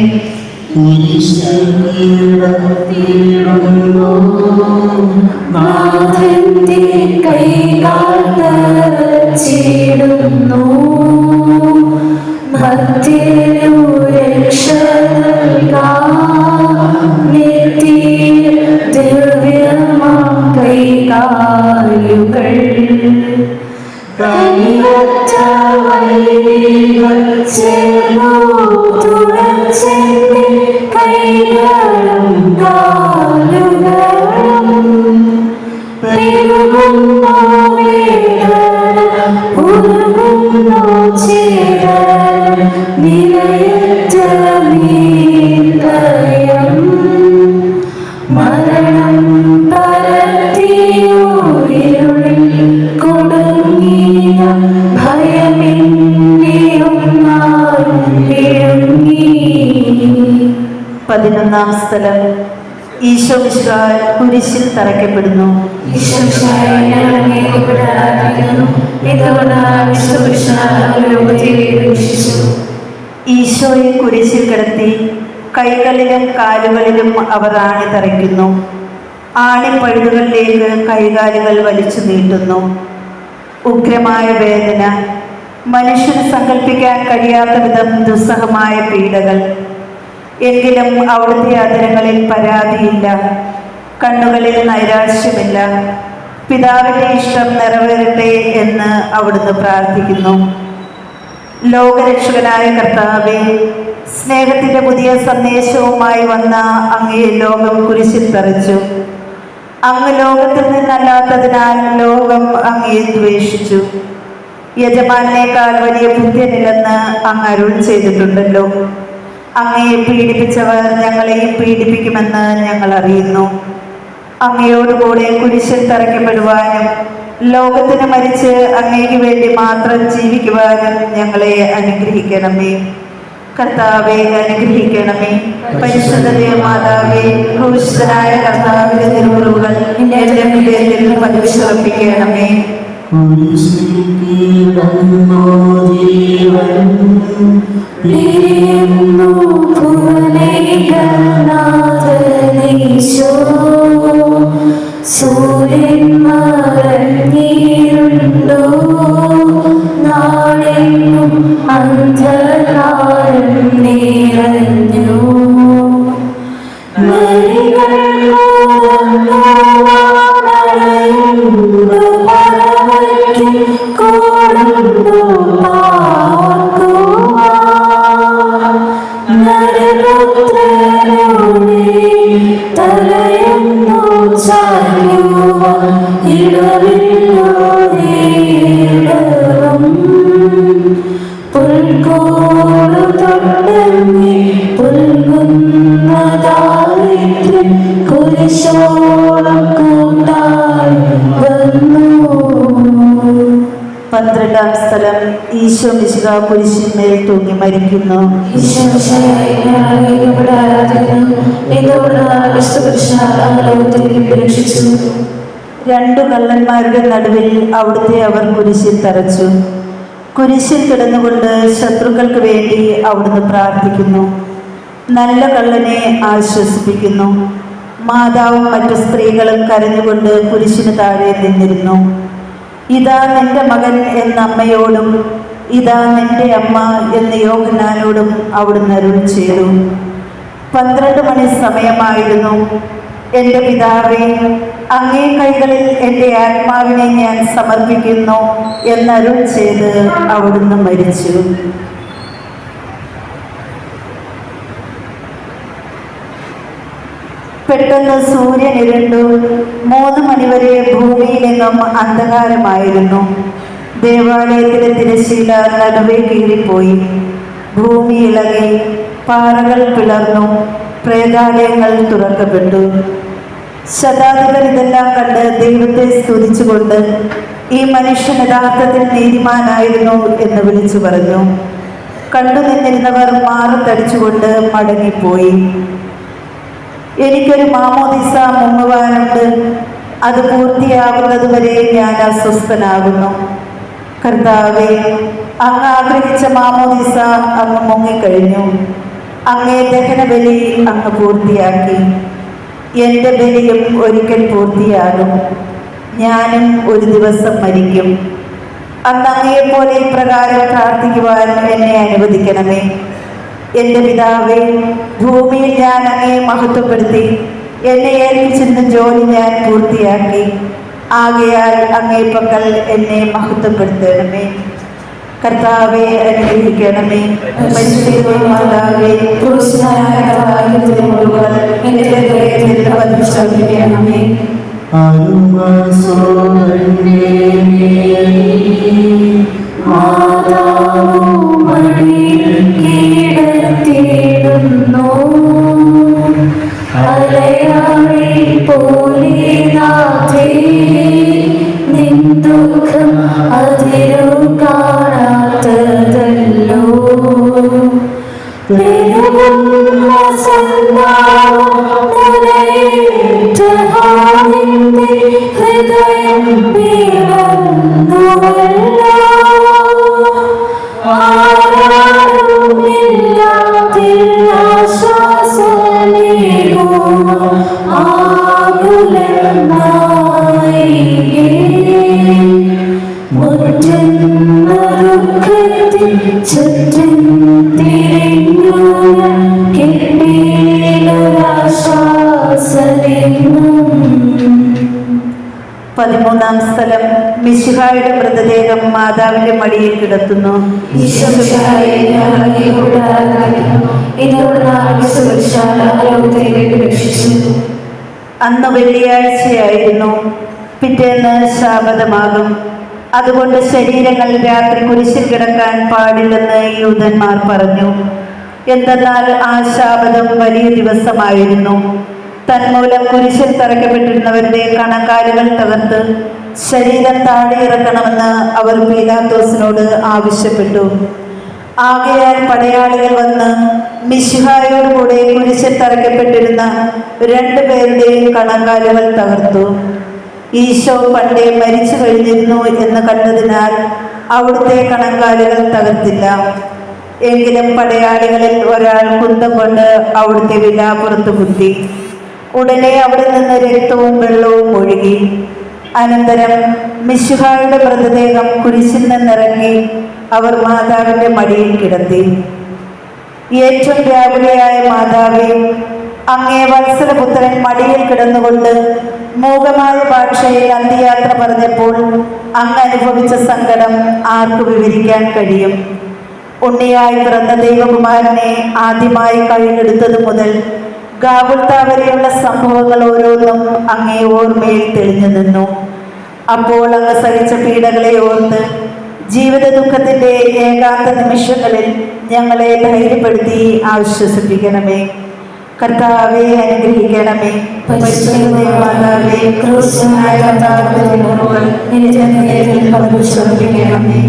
നാഥന്റെ കൈകാൽ തറച്ചിടുന്നു. മധ്യനു രക്ഷ നൽകാനെത്തിയ ദിവ്യമാം കൈകാലുകൾ കനിവറ്റ വഴികൾ ചേർന്നു തുണച്ചെന്റെ കൈകളും കാലുകളും പെരുകുന്നു വേദന ഉരുകുന്നു ചേരൽ നിലയറ്റ നീലയം മരണം പരത്തിയൂരിരുളിൽ കൊടുങ്ങിയ ഭയമിന്നിയൊന്നായി വിഴുങ്ങി. 11-ാം സ്ഥലം ഈശോ മിശിഹാ കുരിശിൽ തറയ്ക്കപ്പെടുന്നു. ഈശോയെ കുരിശിൽ കിടത്തി കൈകളിലും കാലുകളിലും അവർ ആണി തറയ്ക്കുന്നു. ആണിപ്പഴുതുകളിലേക്ക് കൈകാലുകൾ വലിച്ചു നീട്ടുന്നു. ഉഗ്രമായ വേദന, മനുഷ്യന് സങ്കല്പിക്കാൻ കഴിയാത്ത വിധം ദുസ്സഹമായ പീഡകൾ. എങ്കിലും അവിടുത്തെ അധരങ്ങളിൽ പരാതിയില്ല, കണ്ണുകളിൽ നൈരാശ്യമില്ല. പിതാവിൻ്റെ ഇഷ്ടം നിറവേറട്ടെ എന്ന് അവിടുന്ന് പ്രാർത്ഥിക്കുന്നു. ലോകരക്ഷകനായ കർത്താവേ, സ്നേഹത്തിൻ്റെ പുതിയ സന്ദേശവുമായി വന്ന അങ്ങയെ ലോകം കുരിശിൽ തറച്ചു. അങ്ങ് ലോകത്തിൽ നിന്നല്ലാത്തതിനാൽ ലോകം അങ്ങയെ ദ്വേഷിച്ചു. യജമാനേക്കാൾ വലിയ ബുദ്ധിയനില്ലെന്ന് അങ്ങ് അരുൾ ചെയ്തിട്ടുണ്ടല്ലോ. അങ്ങയെ പീഡിപ്പിച്ചവർ ഞങ്ങളെയും പീഡിപ്പിക്കുമെന്ന് ഞങ്ങൾ അറിയുന്നു. അങ്ങയോടുകൂടെ കുരിശിൽ തറയ്ക്കപ്പെടുവാനും ലോകത്തിന് മരിച്ച് അങ്ങയ്ക്ക് വേണ്ടി മാത്രം ജീവിക്കുവാനും ഞങ്ങളെ അനുഗ്രഹിക്കണമേ. കർത്താവെ അനുഗ്രഹിക്കണമേ. പരിശുദ്ധ മാതാവേ, ക്രൂശിതനായ കർത്താവിന്റെ തിരുമുറിവുകൾ എൻ്റെ ഹൃദയത്തിൽ പതിച്ചുറപ്പിക്കണമേ. സൂര്യൻ മറഞ്ഞിരുണ്ടോ നാളെങ്ങും അന്ധകാരം നിറഞ്ഞു. പന്ത്രണ്ടാം സ്ഥലം ഈശോ മിശിഹാ കുരിശിന്മേൽ തൂങ്ങി മരിക്കുന്നു. രണ്ടു കള്ളന്മാരുടെ നടുവിൽ അവിടുത്തെ അവർ കുരിശിൽ തറച്ചു. കുരിശിൽ കിടന്നുകൊണ്ട് ശത്രുക്കൾക്ക് വേണ്ടി അവിടുന്ന് പ്രാർത്ഥിക്കുന്നു. നല്ല കള്ളനെ ആശ്വസിപ്പിക്കുന്നു. മാതാവും മറ്റു സ്ത്രീകളും കരഞ്ഞുകൊണ്ട് കുരിശിന് താഴെ നിന്നിരുന്നു. ഇതാ നിന്റെ മകൻ എന്ന അമ്മയോടും ഇതാ നിന്റെ അമ്മ എന്ന് യോഹന്നാനോടും അവിടുന്ന് അരുൾ ചെയ്തു. 12 മണി സമയമായിരുന്നു. എൻ്റെ പിതാവേ, അങ്ങേ കൈകളിൽ എൻ്റെ ആത്മാവിനെ ഞാൻ സമർപ്പിക്കുന്നു എന്നരുൾ ചെയ്ത് അവിടുന്ന് മരിച്ചു. പെട്ടെന്ന് സൂര്യൻ ഇരുണ്ടു. 3 മണിവരെ ഭൂമിയിലെങ്ങും അന്ധകാരമായിരുന്നു. ദേവാലയത്തിലെ തിരശ്ശീല നടുവേ കീറിപ്പോയി. ഭൂമി ഇളകി, പാറകൾ പിളർന്നു, പ്രേതാലയങ്ങൾ തുറക്കപ്പെട്ടു. ശതാധിപൻ ഇതെല്ലാം കണ്ട് ദൈവത്തെ സ്തുതിച്ചുകൊണ്ട് ഈ മനുഷ്യൻ യഥാർത്ഥത്തിൽ നീതിമാനായിരുന്നു എന്ന് വിളിച്ചു പറഞ്ഞു. കണ്ടു നിന്നിരുന്നവർ മാറത്തടിച്ചുകൊണ്ട് മടങ്ങിപ്പോയി. എനിക്കൊരു മാമോദിസ മുങ്ങുവാനുണ്ട്. അത് പൂർത്തിയാകുന്നതുവരെ ഞാൻ അസ്വസ്ഥനാകുന്നു. കർത്താവേ, അങ്ങ് ആഗ്രഹിച്ച മാമോദിസ അങ്ങ് മുങ്ങിക്കഴിഞ്ഞു. അങ്ങേ ദഹനബലി അങ്ങ് പൂർത്തിയാക്കി. എൻ്റെ ബലിയും ഒരിക്കൽ പൂർത്തിയാകും. ഞാനും ഒരു ദിവസം മരിക്കും. അന്ന് അങ്ങയെപ്പോലെ ഇപ്രകാരം പ്രാർത്ഥിക്കുവാൻ എന്നെ അനുവദിക്കണമേ. എൻ്റെ പിതാവേ, ഭൂമിയിൽ ഞാൻ അങ്ങയെ മഹത്വപ്പെടുത്തി. എന്നെ ഏൽപ്പിച്ചിരുന്ന ജോലി ഞാൻ പൂർത്തിയാക്കി. ആകയാൽ അങ്ങേ പക്കൽ എന്നെ മഹത്വപ്പെടുത്തണമേ. കർത്താവെ അനുഗ്രഹിക്കണമേ. മാതാവേ, ശ്രദ്ധിക്കണമേ. ദുഃഖം അതിരു കാണാത്തതല്ലോ. ഹൃദയം ചുറ്റും തിരിഞ്ഞു പതിമൂന്നാം സ്ഥലം. മിശിഹായുടെ മൃതദേഹം മാതാവിന്റെ മടിയിൽ കിടത്തുന്നു. അന്ന് വെള്ളിയാഴ്ചയായിരുന്നു. പിറ്റേന്ന് ശാബതമാകും. അതുകൊണ്ട് ശരീരങ്ങൾ രാത്രി കുരിശിൽ കിടക്കാൻ പാടില്ലെന്ന് യൂതന്മാർ പറഞ്ഞു. എന്തെന്നാൽ ആ ശാബതം വലിയ ദിവസമായിരുന്നു. തന്മൂലം കുരിശിൽ തറയ്ക്കപ്പെട്ടിരുന്നവരുടെ കണങ്കാലുകൾ തകർത്ത് ശരീരം താഴെ ഇറക്കണമെന്ന് അവർ പീലാത്തോസിനോട് ആവശ്യപ്പെട്ടു. ആകയാൽ പടയാളികൾ വന്ന് മിശിഹായോടുകൂടെ കുരിശിൽ തറയ്ക്കപ്പെട്ടിരുന്ന 2 പേരുടെയും കണങ്കാലുകൾ തകർത്തു. ഈശോ പണ്ടേ മരിച്ചു കഴിഞ്ഞിരുന്നു എന്ന് കണ്ടതിനാൽ അവിടുത്തെ കണങ്കാലുകൾ തകർത്തില്ല. എങ്കിലും പടയാളികളിൽ ഒരാൾ കുന്തം കൊണ്ട് അവിടുത്തെ വിലാപ്പുറത്ത് കുത്തി. ഉടനെ അവിടെ നിന്ന് രക്തവും വെള്ളവും ഒഴുകി. അനന്തരം മിശിഹായുടെ മൃതദേഹം കുരിശിൽ നിന്നിറങ്ങി അവർ മാതാവിന്റെ മടിയിൽ കിടത്തി. ഏറ്റവും വ്യാകുലയായ മാതാവേ, അങ്ങേ വത്സലപുത്രൻ മടിയിൽ കിടന്നുകൊണ്ട് മൂകമായ ഭാഷയിൽ അന്ത്യയാത്ര പറഞ്ഞപ്പോൾ അങ്ങ് അനുഭവിച്ച സങ്കടം ആർക്ക് വിവരിക്കാൻ കഴിയും? ഉണ്ണിയായി പിറന്ന ദൈവകുമാരനെ ആദ്യമായി കഴുകെടുത്തത് മുതൽ ഗാഗുൽത്ത വരെയുള്ള സംഭവങ്ങൾ ഓരോന്നും അങ്ങേ ഓർമ്മയിൽ തെളിഞ്ഞു നിന്നു. അപ്പോൾ അങ്ങ് സഹിച്ച പീഡകളെ ഓർത്ത് ജീവിത ദുഃഖത്തിന്റെ ഏകാന്ത നിമിഷങ്ങളിൽ ഞങ്ങളെ ധൈര്യപ്പെടുത്തി ആശ്വസിപ്പിക്കണമേ. കർത്താവെ അനുഗ്രഹിക്കണമേ. മാതാവേ, ശ്രദ്ധിക്കണമേ.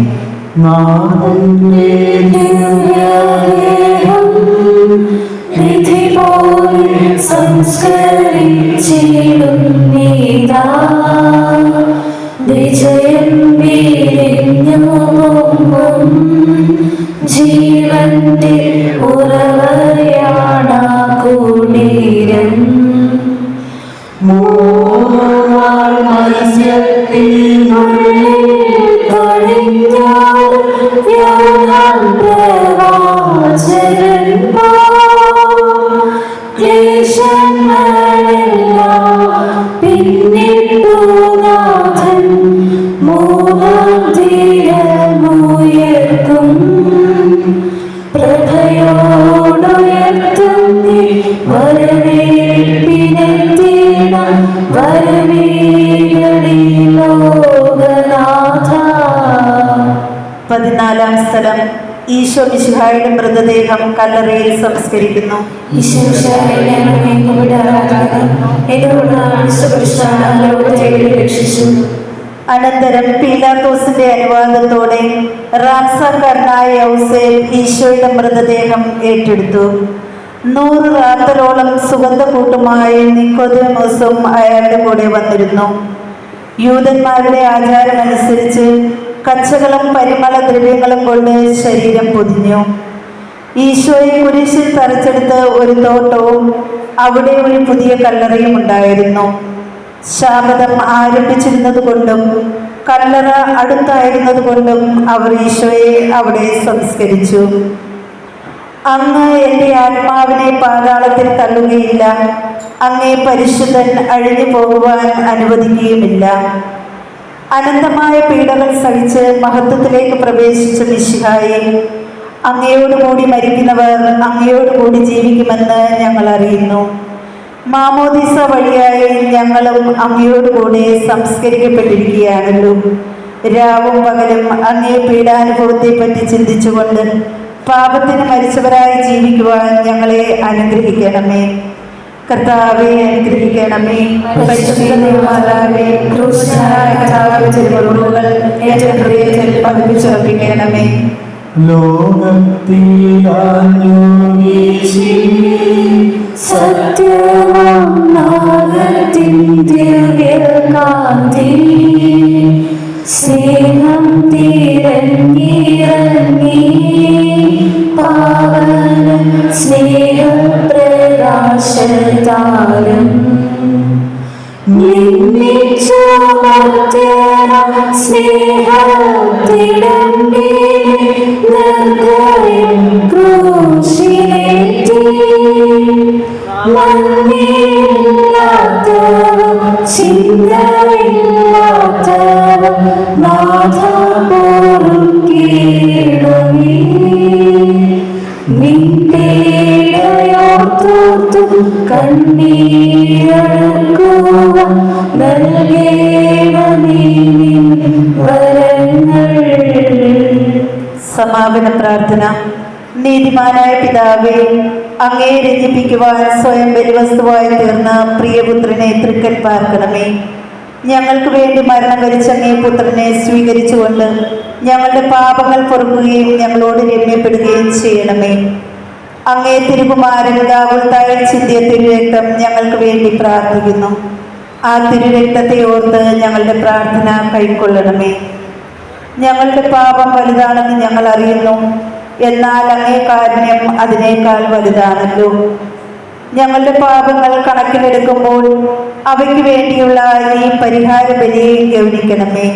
സംസ്കരിച്ചിടുന്നീതാ വിജയം വീരിഞ്ഞു പൊങ്ങും ജീവന്റെ ഉറവയാണ കുടീരം. 14-ാം സ്ഥലം. ഈശോ മിശിഹായുടെ മൃതദേഹം കല്ലറയിൽ സംസ്കരിക്കുന്നു. അനന്തരം പീലാത്തോസിന്റെ അനുവാദത്തോടെ റാംസാക്കാരനായ യൗസേപ്പ് ഈശോയുടെ മൃതദേഹം ഏറ്റെടുത്തു. 100 റാത്തലോളം സുഗന്ധക്കൂട്ടുമായി നിക്കോദെമോസും അയാളുടെ കൂടെ വന്നിരുന്നു. യൂതന്മാരുടെ ആചാരമനുസരിച്ച് കച്ചകളും പരിമള ദ്രവ്യങ്ങളും കൊണ്ട് ശരീരം പൊതിഞ്ഞു. ഈശോയെ കുരിശിൽ തറച്ചെടുത്ത് ഒരു തോട്ടവും അവിടെ ഒരു പുതിയ കല്ലറയും ഉണ്ടായിരുന്നു. ശാബദം ആരംഭിച്ചിരുന്നത് കൊണ്ടും കല്ലറ അടുത്തായിരുന്നത് കൊണ്ടും അവർ ഈശോയെ അവിടെ സംസ്കരിച്ചു. അങ്ങ് എൻ്റെ ആത്മാവിനെ പാതാളത്തിൽ തള്ളുകയില്ല, അങ്ങേ പരിശുദ്ധൻ അഴിഞ്ഞു പോകുവാൻ അനുവദിക്കുകയുമില്ല. അനന്തമായ പീഡകൾ സഹിച്ച് മഹത്വത്തിലേക്ക് പ്രവേശിച്ച മിശിഹായെ, അങ്ങയോടുകൂടി മരിക്കുന്നവർ അങ്ങയോടുകൂടി ജീവിക്കുമെന്ന് ഞങ്ങൾ അറിയുന്നു. മാമോദീസ വഴിയായി ഞങ്ങളും അങ്ങയോടുകൂടെ സംസ്കരിക്കപ്പെട്ടിരിക്കുകയാണല്ലോ. രാവും പകലും അങ്ങേ പീഡാനുഭവത്തെപ്പറ്റി ചിന്തിച്ചുകൊണ്ട് പാപത്തിന് മരിച്ചവരായി ജീവിക്കുവാൻ ഞങ്ങളെ അനുഗ്രഹിക്കണമേ. കർത്താവെ അനുഗ്രഹിക്കണമേ. പരിശുദ്ധമാതാവേ, ക്രൂശനായ കർത്താവിന്റെ തിരുമുറിവുകൾ എൻ്റെ ഹൃദയത്തിൽ പതിപ്പിച്ചുറപ്പിക്കണമേ. സത്യമാം നാഗത്തിൻ ദിവ്യകാന്തി സ്നേഹം തിരഞ്ഞിറങ്ങി പാവന സ്നേഹപ്രകാശതാരം സ്നേഹത്തിടമ്പി നിർദ്ദയം ക്രൂശിലേറ്റി മണ്ണില്ലാത്തവ ചിന്തയില്ലാത്തവ നാഥ പൊറുക്കിയിടുമേ. നിന്റെയോർത്തു കണ്ണീരൊഴുകുക നൽകേണമേ വരങ്ങൾ. സമാപന പ്രാർത്ഥന. നീതിമാനായ പിതാവേ, അങ്ങേ രഞ്ജിപ്പിക്കുവാൻ സ്വയം ബലിവസ്തുവായി തീർന്ന പ്രിയപുത്രനെ തൃക്കൽ പാർക്കണമേ. ഞങ്ങൾക്ക് വേണ്ടി മരണം വരിച്ച അങ്ങേ പുത്രനെ സ്വീകരിച്ചുകൊണ്ട് ഞങ്ങളുടെ പാപങ്ങൾ പൊറുക്കുകയും ഞങ്ങളോട് രമ്യപ്പെടുകയും ചെയ്യണമേ. അങ്ങേ തിരുകുമാരൻ ഗാഗുൽത്തായിൽ ചിന്തിയ തിരുരക്തം ഞങ്ങൾക്ക് വേണ്ടി പ്രാർത്ഥിക്കുന്നു. ആ തിരുരക്തത്തെ ഓർത്ത് ഞങ്ങളുടെ പ്രാർത്ഥന കൈക്കൊള്ളണമേ. ഞങ്ങളുടെ പാപം വലുതാണെന്ന് ഞങ്ങൾ അറിയുന്നു, എന്നാൽ അങ്ങേ കാരുണ്യം അതിനേക്കാൾ വലുതാണല്ലോ. ഞങ്ങളുടെ പാപങ്ങൾ കണക്കിലെടുക്കുമ്പോൾ അവയ്ക്ക് വേണ്ടിയുള്ള ഈ പരിഹാര ബലിയെ ഗൗനിക്കണമേ.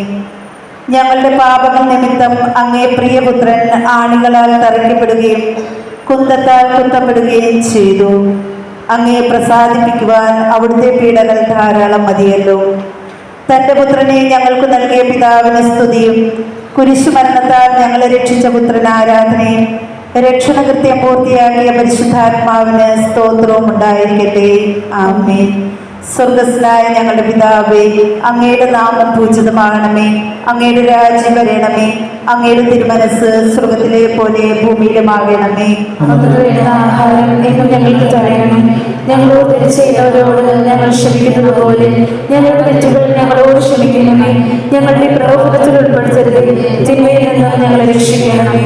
ഞങ്ങളുടെ പാപങ്ങൾ നിമിത്തം അങ്ങേ പ്രിയപുത്രൻ ആണികളാൽ തറയ്ക്കപ്പെടുകയും കുന്തത്താൽ കുത്തപ്പെടുകയും ചെയ്തു. അങ്ങേ പ്രസാദിപ്പിക്കുവാൻ അവിടുത്തെ പീഡകൾ ധാരാളം മതിയല്ലോ. തൻ്റെ പുത്രനെ ഞങ്ങൾക്ക് നൽകിയ പിതാവിന് സ്തുതിയും കുരിശുമരണത്താൽ ഞങ്ങളെ രക്ഷിച്ച പുത്രൻ ആരാധനയും രക്ഷണകൃത്യം പൂർത്തിയാക്കിയ പരിശുദ്ധാത്മാവിന് സ്തോത്രവും ഉണ്ടായിരിക്കട്ടെ. ആമേൻ. സ്വർഗസ്നായ ഞങ്ങളുടെ പിതാവേ, അങ്ങയുടെ നാമം പൂജിതമാകണമേ. അങ്ങയുടെ രാജ്യം വരണമേ. അങ്ങയുടെ തിരുമനസ് സ്വർഗത്തിലെ പോലെ ഭൂമിയിലുമാകണമേ. ആഹാരം എന്നും ഞങ്ങൾക്ക് തരണമേ. ഞങ്ങളോട് തെറ്റ് ചെയ്യുന്നവരോട് ഞങ്ങൾ ക്ഷമിക്കുന്നത് പോലെ ഞങ്ങളുടെ തെറ്റുകൾ ഞങ്ങളോട് ക്ഷമിക്കണമേ. ഞങ്ങളുടെ പ്രലോഭനത്തിൽ ഉൾപ്പെടുത്തരുത്, തിന്മയിൽ നിന്ന് ഞങ്ങളെ രക്ഷിക്കണമേ.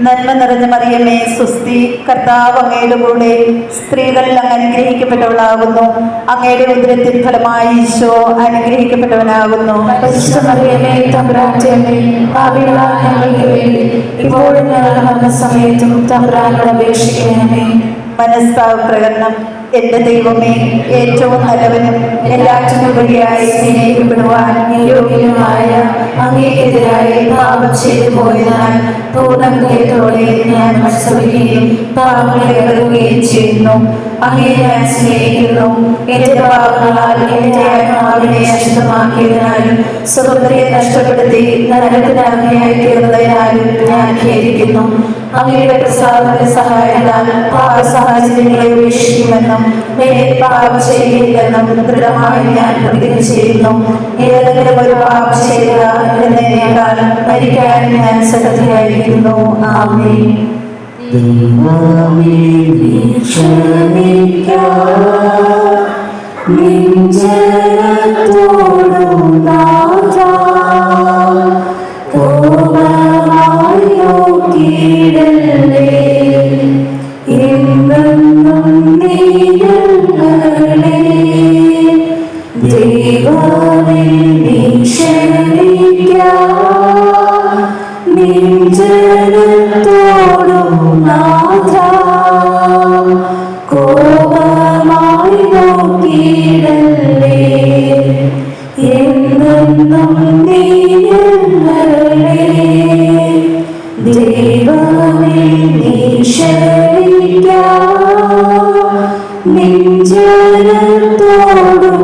നന്മ നിറഞ്ഞ മറിയമേ, സ്വസ്തി, കർത്താവ് അങ്ങയുടെ കൂടെ സ്ത്രീകൾ അങ്ങ് അനുഗ്രഹിക്കപ്പെട്ടവളാകുന്നു. അങ്ങയുടെ ഉദരത്തിൻ ഫലമായി ഈശോ അനുഗ്രഹിക്കപ്പെട്ടവനാകുന്നു. പരിശുദ്ധ മറിയമേ, തമ്പുരാന്റെ അമ്മേ, പാപികളായ ഞങ്ങൾക്ക് വേണ്ടി ഇപ്പോഴും ഞങ്ങളുടെ മരണസമയത്തും തമ്പുരാനോട് അപേക്ഷിക്കണമേ. മനസ്താവ പ്രകടനം. എൻ്റെ ദൈവമേ, ഏറ്റവും നല്ലവനും എല്ലാറ്റിനുപരിയായി സ്നേഹിക്കപ്പെടുവാൻ യോഗ്യനുമായ അങ്ങേക്കെതിരായി പാപം ചെയ്തു പോയതിനാൽ പൂർണ്ണ ഹൃദയത്തോടെ ഞാൻ മനസ്സറിയുകയും പാപങ്ങളെ വെറുക്കുകയും ചെയ്യുന്നു. അങ്ങേ ഞാൻ സ്നേഹിക്കുന്നു. എൻ്റെ പാപങ്ങളാൽ എൻ്റെ ആത്മാവിനെ അശുദ്ധമാക്കിയതിനാലും സ്വതന്ത്രയെ നഷ്ടപ്പെടുത്തി നരകത്തിനകയായി തീർന്നതിനാലും ഞാൻ ഖേദിക്കുന്നു. അങ്ങയുടെ പ്രസാദത്തിന്റെ സഹായത്താൽ പാപസഹാചര്യങ്ങളെ ഉപേക്ഷിക്കുമെന്നും മേൽ പാപം ചെയ്യുകയില്ലെന്നും ദൃഢമായി ഞാൻ പ്രതിജ്ഞ ചെയ്യുന്നു. ഏതെങ്കിലും ഒരു പാപം ചെയ്ത എന്റെ നേരെക്കാൾ മരിക്കാൻ ഞാൻ സന്നദ്ധയായിരിക്കുന്നു. ആമേൻ. ദൈവമേ നീ ക്ഷമിക്കാം, നിൻ ജനത്തോടും നാഥാ കോപമായി നോക്കിയിടല്ലേ. എന്നെന്നും നീ ഞങ്ങളെ ദൈവമേ നീ ക്ഷമിക്കാം, നിൻ ജനത്തോടും നാഥാ കോപമായി നോക്കിയിടല്ലേ. എന്നെന്നും നീ ഞങ്ങളെ ദൈവമേ നീ ക്ഷമിക്കാം, നിൻ ജനത്തോടും